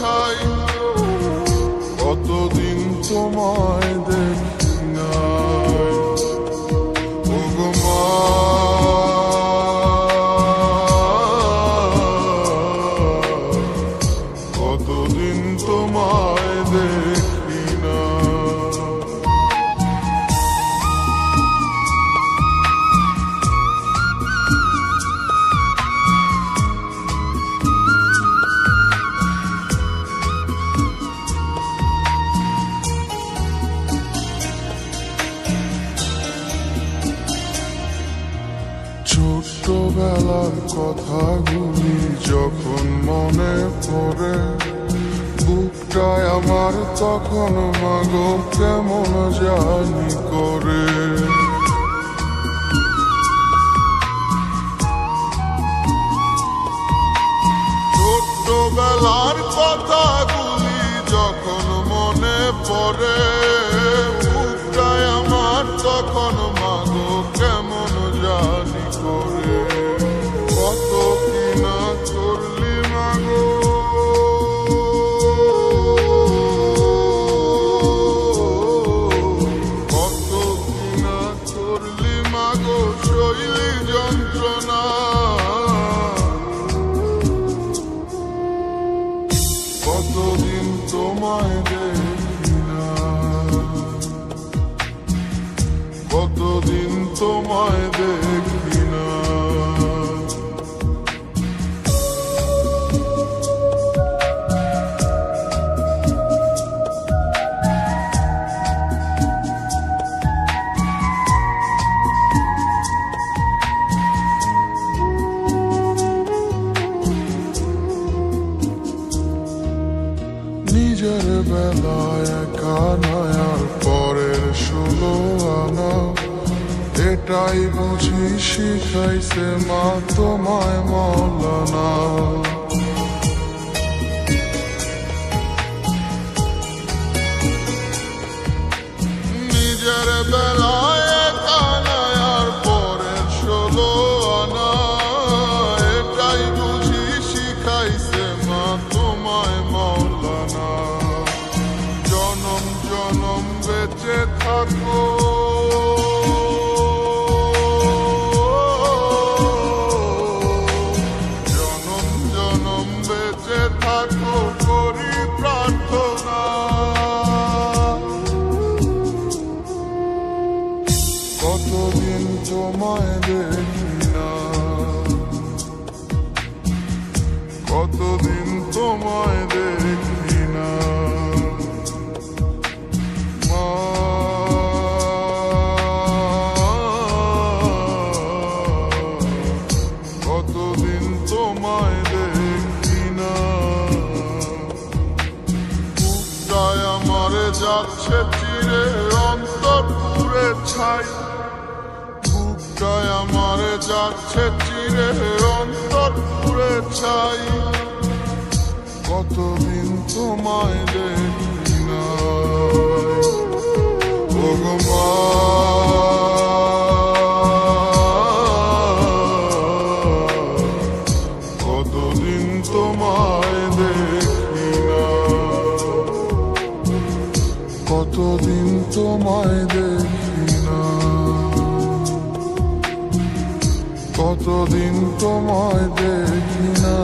ছাই, কতদিন তোমায় দেখি না। ওগো মা, কতদিন তোমায় দেখি না। ছোট্টবেলার কথাগুলি যখন মনে পড়ে, বুকটায় আমার তখন মাগো কেমন জানি করে। ছোট্টবেলার কথাগুলি যখন মনে পড়ে, বুকটায় আমার তখন মাগো কেমন জানি করে। কত কিনা করলি মাগো, কত কিনা করলি মাগো শৈলী যন্ত্রণা। কতদিন তোমায় দেখি না, কতদিন তোমায় দেখি না। নিজের বেলায় একা নয় আর পরের 16 আনা, এটাই বুঝি শিখাইছে মা তোমায় মৌলানা। নিজের বেলায় একা নয় আর পরের 16 আনা, এটাই বুঝি শিখাইছে মা তোমায় মৌলানা। জনম জনম বেঁচে থাকো, জনম জনম বেঁচে থাকো করি প্রার্থনা। কতদিন তোমায় দেখি না, কতদিন তোমায় দেখি না। মা, কতদিন তোমায় দেখি না। বুকটায় আমারে যাচ্ছে চিরে অন্তর পুরে ছাই, বুকটায় আমারে যাচ্ছে চিরে অন্তর পুরে ছাই। কতদিন তোমায় দেখি না। ওগো মা, কতদিন তোমায় দেখি না, কতদিন তোমায় দেখি না, কতদিন তোমায় দেখি না।